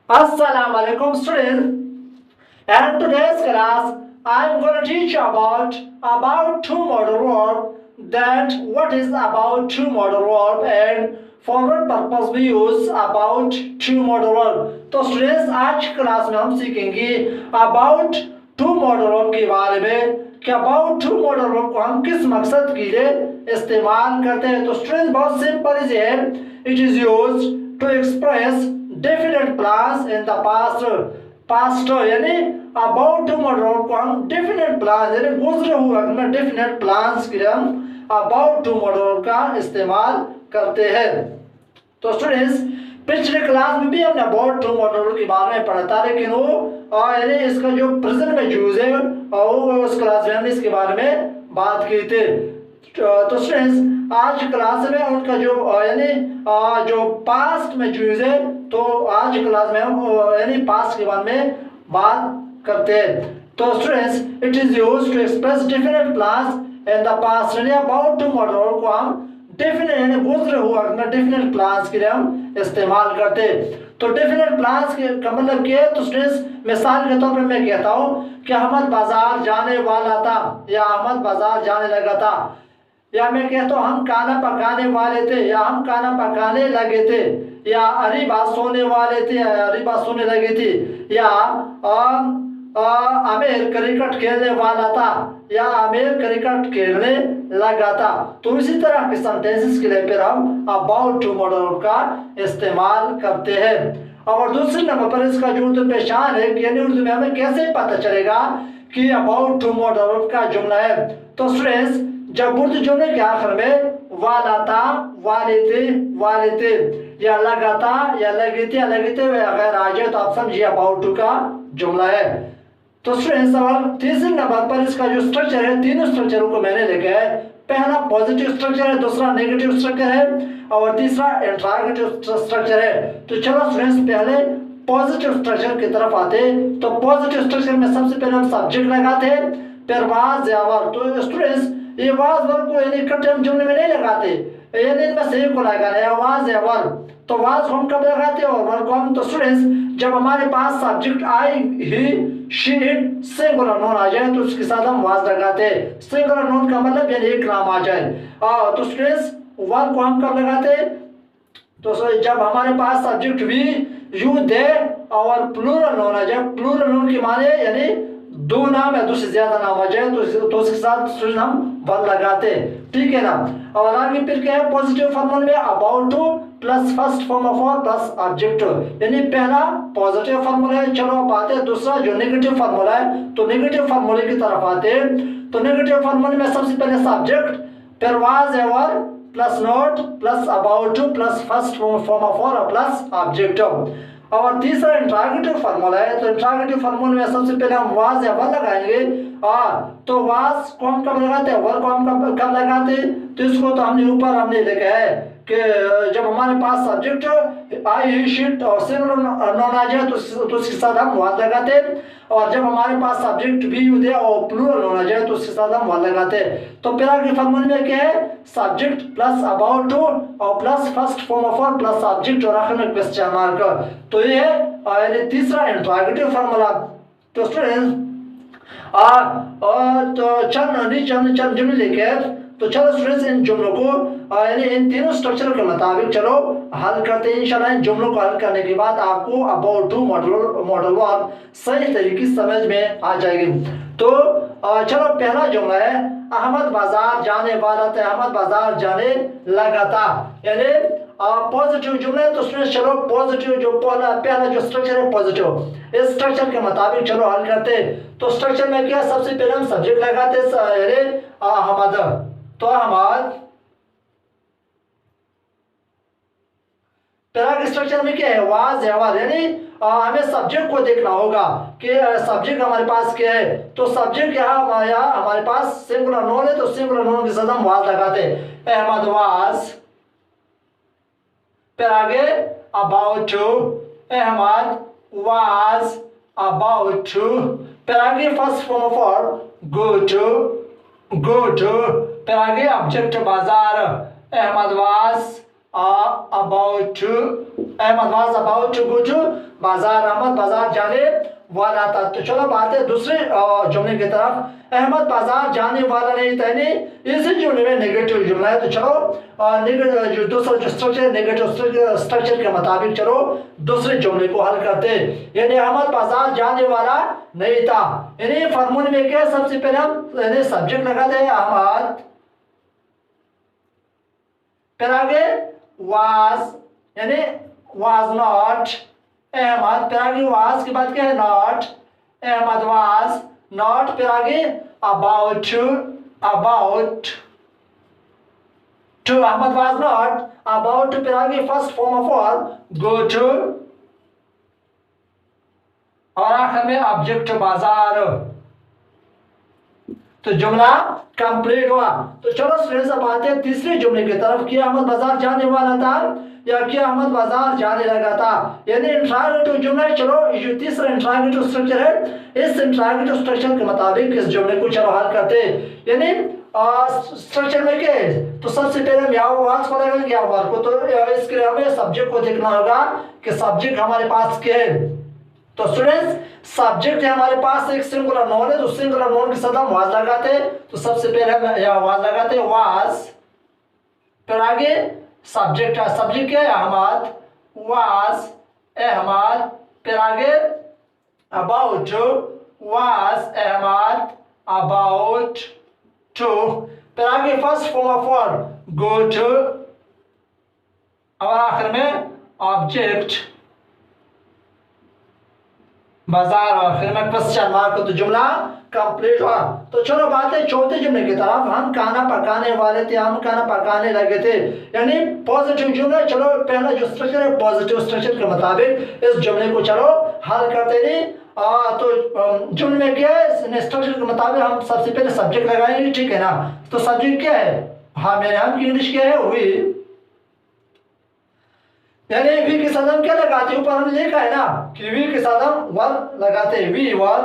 Assalamu alaikum students. And today's class I am going to teach you about two modal verb, that what is about two modal verb and for what purpose we use about two modal verb. तो students आज की class में हम सीखेंगे about two modal verb के बारे में कि about two modal verb को हम किस मकसद के लिए इस्तेमाल करते हैं। तो स्टूडेंट्स बहुत सिंपल है, it is used to express definite plans in the past यानी अबाउट टू मॉडल को हम डेफिनेट प्लान यानी गुजरे हुए वक्त में डेफिनेट प्लान्स के लिए हम अबाउट टू मॉडल का इस्तेमाल करते हैं। तो स्टूडेंट्स पिछले क्लास में भी हमने अबाउट टू मॉडल के बारे में पढ़ा था, लेकिन वो यानी इसका जो प्रेजेंट में यूज है और उस क्लास में हमने इसके बारे में बात की थी। तो स्टूडेंट्स आज क्लास में उनका जो यानी जो पास्ट में यूज है, तो आज क्लास में हम यानी पास्ट के बारे में बात करते हैं। तो students it is used to express different plans in the past यानी अबाउट टू मॉडल को हम डेफिनेट यानी गुजरे हुए वक्त में डेफिनेट प्लान्स के लिए हम इस्तेमाल करते हैं। तो डेफिनेट प्लान्स का मतलब क्या है? तो स्टूडेंट्स मिसाल के तौर पर मैं कहता हूँ कि अहमद बाजार जाने वाला था या अहमद बाजार जाने लगा था, या मैं कहता हूँ हम खाना पकाने वाले थे या हम खाना पकाने लगे थे, या अरीबा सोने वाले थे या अरीबा सोने लगे थी, या आमिर क्रिकेट खेलने वाला था या आमिर क्रिकेट खेलने लगा था। तो इसी तरह के सेंटेंसेस के लिए फिर हम अबाउट टू मॉडल का इस्तेमाल करते हैं। और दूसरे नंबर पर इसका जो उर्दू पहचान है कि यानी उर्दू में हमें कैसे पता चलेगा कि अबाउट टू मॉडल का जुमला है। तो स्टूडेंट्स जब उर्दू जुमले के आखिर में वाला था, वाले थे या लगा था या लगे थे अगर आ जाए तो आप समझिए अबाउट टू का जुमला है। तो स्टूडेंट्स सवाल तीसरे नंबर पर इसका जो स्ट्रक्चर है, तीनों स्ट्रक्चरों को मैंने लिखा है। पहला पॉजिटिव स्ट्रक्चर है, दूसरा नेगेटिव स्ट्रक्चर है और तीसरा इंट्रोगेटिव स्ट्रक्चर है। तो चलो स्टूडेंट्स पहले पॉजिटिव स्ट्रक्चर की तरफ आते। तो पॉजिटिव स्ट्रक्चर में सबसे पहले हम सब्जेक्ट लगाते, फिर वाज या वर्ब। तो स्टूडेंट्स ये वाज वर्ब को यानी इकट्ठे हम जुमले में नहीं लगाते, यानी इनमें से एक को लगाना है, वाज या वर्ब। तो वाज हम कब लगाते हैं और वर्ब हम? तो स्टूडेंट्स जब हमारे पास subject I, he, she, it singular noun आ जाए तो उसके साथ हम वाज लगाते हैं। सिंगुलर नोन का मतलब यानी एक नाम आ जाए। तो स्टूडेंट्स वर्ब को हम कब लगाते हैं? तो जब हमारे पास सब्जेक्ट वी, यू, दे और प्लूरल नोन आ जाए। प्लूरल नोन के माने यानी दो नाम या दो से ज्यादा नाम आ जाए तो उसके साथ हम वर्ब लगाते हैं, ठीक है ना। और आगे फिर क्या है? पॉजिटिव फॉर्मूला में about two plus first form of verb plus object, यानी पहला पॉजिटिव फॉर्मूला है। चलो अब आते हैं दूसरा जो नेगेटिव फॉर्मूला है। तो नेगेटिव फॉर्मूले की तरफ आते हैं। तो नेगेटिव फॉर्मूले में सबसे पहले सब्जेक्ट, फिर वाज या verb plus note plus about two plus first form of verb plus object. और तीसरा इंट्रोगेटिव फार्मूला है। तो इंट्रोगेटिव फार्मूला में सबसे पहले हम वाज या वर्ब लगाएंगे। तो वाज को हम कब लगाते हैं, वर्ब को हम कब लगाते हैं? तो इसको तो हमने लिखा है कि जब हमारे पास सब्जेक्ट आई, ही, शी और सिंगुलर नोन आ जाए तो उसके साथ हम वाज लगाते हैं। और जब हमारे पास सब्जेक्ट भी, यू, दे और प्लूरल नोन आ जाए तो उसके साथ हम वाज लगाते हैं। तो फिर आगे फार्मूले में क्या है? सब्जेक्ट प्लस अबाउट टू और plus first form of verb plus object और आखिर में क्वेश्चन मार्क। तो ये है तीसरा इंट्रोगेटिव फार्मूला। तो स्टूडेंट्स तो चंद जुमले लिखे। तो चलो स्टूडेंट्स इन जुमलों को यानी इन तीनों स्ट्रक्चर के मुताबिक चलो हल करते हैं। इंशाल्लाह इन जुमलों को हल करने के बाद आपको अबाउट टू मॉडल वर्ब सही तरीके से समझ में आ जाएगी। तो चलो पहला जुमला है अहमद बाजार जाने वाला था, अहमद बाजार जाने लगा था, यानी पॉजिटिव जुमला है। तो स्टूडेंट्स चलो पॉजिटिव जो पहला जो स्ट्रक्चर है पॉजिटिव, इस स्ट्रक्चर के मुताबिक चलो हल करते। तो स्ट्रक्चर में क्या? सबसे पहले हम सब्जेक्ट लगाते अहमद। तो अहमद पहला स्ट्रक्चर में क्या है? वाज या वर्ब, यानी हमें सब्जेक्ट को देखना होगा कि सब्जेक्ट हमारे पास क्या है। तो सब्जेक्ट यहाँ हमारे पास सिंगुलर नोन है तो सिंगुलर नोन के साथ हम वाज लगाते हैं, अहमद वाज। फिर आगे about to, Ahmad was about to. फिर आगे first form of verb go to. फिर आगे ऑब्जेक्ट बाजार, Ahmad was about to Ahmad was about to go to बाजार, अहमद बाजार जाने वाला था। तो चलो बात है दूसरे जुमले की तरफ। अहमद बाजार जाने वाला नहीं था, यानी इसी जुमले में नेगेटिव जुमला है। तो चलो जो दूसरा जो स्ट्रक्चर नेगेटिव स्ट्रक्चर के मुताबिक चलो दूसरे जुमले को हल करते हैं। यानी अहमद बाजार जाने वाला नहीं था, यानी फॉर्मूले में क्या है, सबसे पहले हम यानी सब्जेक्ट लगाते हैं अहमद, फिर आगे वाज यानी वाज नॉट अहमद, फिर आगे वाज के बाद क्या है नॉट, अहमद वाज नॉट, फिर आगे about to Ahmad was not about to, फिर आगे first form of verb go to, और आखिर में ऑब्जेक्ट बाजार। तो जुमला कंप्लीट हुआ। तो चलो स्टूडेंट्स अब आते हैं तीसरे जुमले की तरफ। क्या अहमद बाजार जाने वाला था या क्या अहमद बाजार जाने लगा था, यानी इंट्रोगेटिव जुमला। चलो जो तीसरा इंट्रोगेटिव स्ट्रक्चर है, इस इंट्रोगेटिव स्ट्रक्चर के मुताबिक इस जुमले को चलो हल करते हैं। यानी स्ट्रक्चर में क्या है, तो सबसे पहले हम या वाज को लगाएंगे या वर्ब को। तो इसके लिए हमें सब्जेक्ट को देखना होगा कि सब्जेक्ट हमारे पास क्या है। तो स्टूडेंट्स सब्जेक्ट है हमारे पास एक सिंगुलर नोन है, तो सिंगुलर नोन के साथ हम वाज लगाते हैं। तो सबसे पहले हम या वाज लगाते हैं वाज, फिर आगे सब्जेक्ट है, सब्जेक्ट क्या है अहमद वाज अहमद, फिर आगे about was Ahmad about to, फिर आगे first form of verb go to, और आखिर में ऑब्जेक्ट बाजार, और फिर मैं क्वेश्चन मार्क। तो जुमला कंप्लीट हुआ। तो चलो बात है चौथे जुमले की तरफ। हम खाना पकाने वाले थे, हम खाना पकाने लगे थे, यानी पॉजिटिव जुमला। चलो पहला जो स्ट्रक्चर है पॉजिटिव स्ट्रक्चर के मुताबिक इस जुमले को चलो हल करते नहीं। तो जुमले में क्या है, स्ट्रक्चर के मुताबिक हम सबसे पहले सब्जेक्ट लगाएंगे, ठीक है ना। तो सब्जेक्ट क्या है, हाँ मेरे हम की इंग्लिश क्या है वी, यानी वी के साथ हम क्या लगाते हैं, ऊपर हमने लिखा है ना कि वी के साथ हम वर लगाते हैं, वी वर,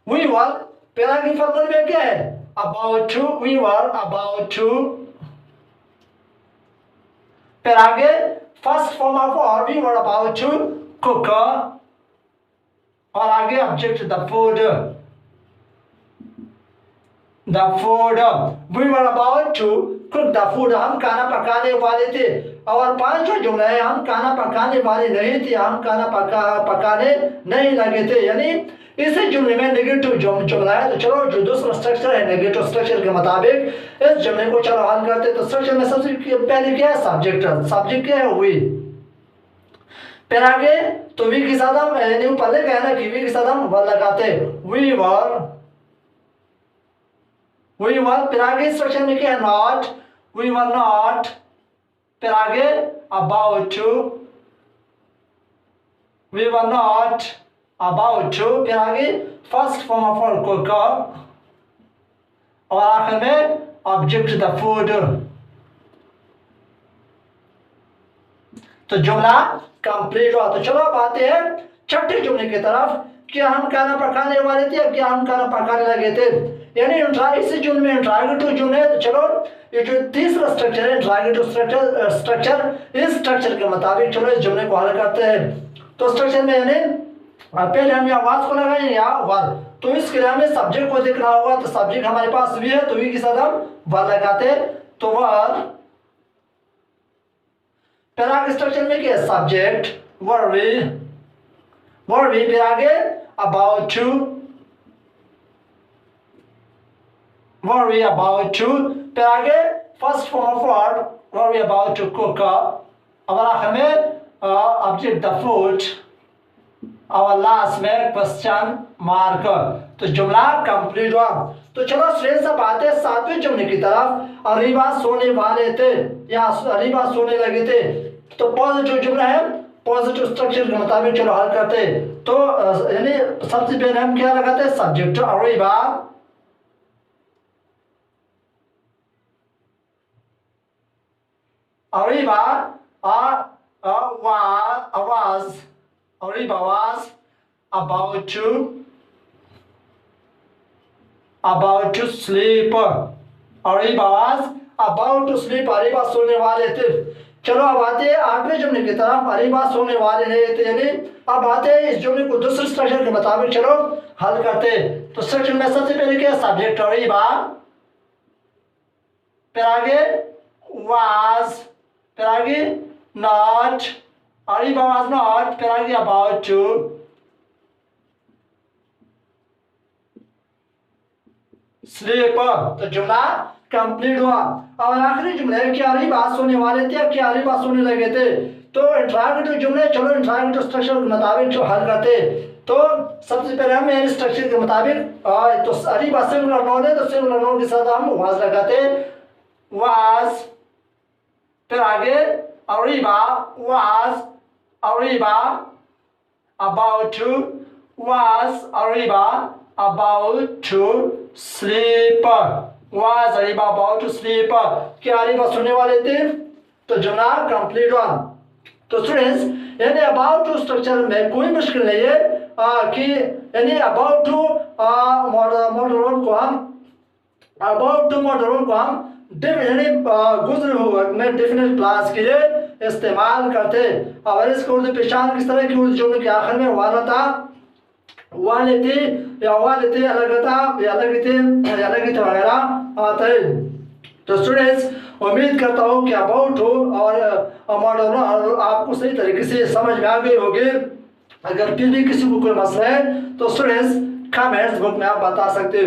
वी वर। पहला की फॉर्मूले में क्या है about to, we were about to, फिर आगे first form of verb we were about to cook, और आगे object the food, the food, we were about to cook the food, हम खाना पकाने वाले थे। और पांचवा जुमला है हम खाना पकाने वाले नहीं थे, हम खाना पकाने नहीं लगे थे, यानी इसी जुमले में नेगेटिव जुमला है। तो चलो जो दूसरा स्ट्रक्चर है नेगेटिव स्ट्रक्चर के मुताबिक इस जुमले को चलो हल करते। तो स्ट्रक्चर में सबसे पहले क्या है सब्जेक्ट, सब्जेक्ट क्या है वी, फिर आगे तो वी के साथ हम ऊपर लिखा है ना कि वी के साथ हम वर लगाते वी वर, वी वर, फिर आगे स्ट्रक्चर में क्या है नॉट, वी वर नॉट, फिर आगे about to, we were not about to, फिर आगे first form of verb cook, और आखिर में ऑब्जेक्ट द फूड। तो जुमला कंप्लीट हुआ। तो चलो अब आते हैं छठे जुमले की तरफ। क्या हम खाना पकाने वाले थे या क्या हम खाना पकाने लगे थे, यानी इसी जुमले में इंट्रोगेटिव जुमले है। तो चलो ये जो तीसरा स्ट्रक्चर है इंट्रोगेटिव स्ट्रक्चर, इस स्ट्रक्चर के मुताबिक चलो इस जुमले को हल करते हैं। तो स्ट्रक्चर में यानी पहले हम या वाज को लगाएंगे या वर। तो इसके लिए हमें सब्जेक्ट को देखना होगा। तो सब्जेक्ट हमारे पास वी है, तो वी के साथ हम वर लगाते, तो वर, फिर आगे स्ट्रक्चर में क्या है सब्जेक्ट वर वी, फिर आगे about to, worry about to, फिर आगे first form of verb worry about to cook, और आखिर में ऑब्जेक्ट द फूड, और लास्ट में क्वेश्चन मार्क। तो जुमला कंप्लीट हुआ। तो चलो स्टूडेंट्स अब आते हैं सातवें जुमले की तरफ। अरीबा सोने वाले थे या अरीबा सोने लगे थे। तो पॉजिटिव जुमला है, पॉजिटिव स्ट्रक्चर के मुताबिक चलो हल करते। तो यानी सबसे पहले हम क्या लगाते हैं subject Ariba, Ariba was about to sleep. Ariba was about to sleep अरे बात सोने वाले थे। चलो अब आते हैं 8वें जुमले की तरफ, अरे बात सोने वाले थे यानी अब आते हैं इस जुमले को दूसरे स्ट्रक्चर के मुताबिक चलो हल करते। तो स्ट्रक्चर में सबसे पहले क्या, सब्जेक्ट अरे बात, फिर आगे was, फिर आगे not, अरीबा was not, फिर आगे about to, sleep। तो जुमला कंप्लीट हुआ। और आखिरी जुमला है कि अरीबा सोने वाले थे, अब क्या अरीबा सोने लगे थे। तो इंट्रोगेटिव जुमले चलो इंट्रोगेटिव स्ट्रक्चर के मुताबिक जो हल करते। तो सबसे पहले हम मेरे स्ट्रक्चर के मुताबिक तो अरीबा सिंगुलर नाउन है, तो सिंगुलर नाउन के साथ हम was लगाते, was, फिर आगे Areeba was, Areeba about to, was Areeba about to sleep, was Areeba about to sleep। क्या अरीबा सुनने वाले थे, तो जुमला कंप्लीट हुआ। तो स्टूडेंट्स यानी अबाउट टू स्ट्रक्चर में कोई मुश्किल नहीं है कि यानी अबाउट टू मॉडल वर्ब को हम गुजरे हुए वक्त में डेफिनेट क्लास के लिए इस्तेमाल करते। और इसको उर्दू पहचान किस तरह की, उर्दू जुमले के आखिर में वाला था, वाले थे या वाले थे, अलग था या अलग थे वगैरह आता है। तो स्टूडेंट्स उम्मीद करता हूँ कि अबाउट हो और मॉडल आपको सही तरीके से समझ में आ गई होगी। अगर फिर भी किसी को कोई मसला है तो स्टूडेंट्स कमेंट्स बुक में आप बता सकते हो।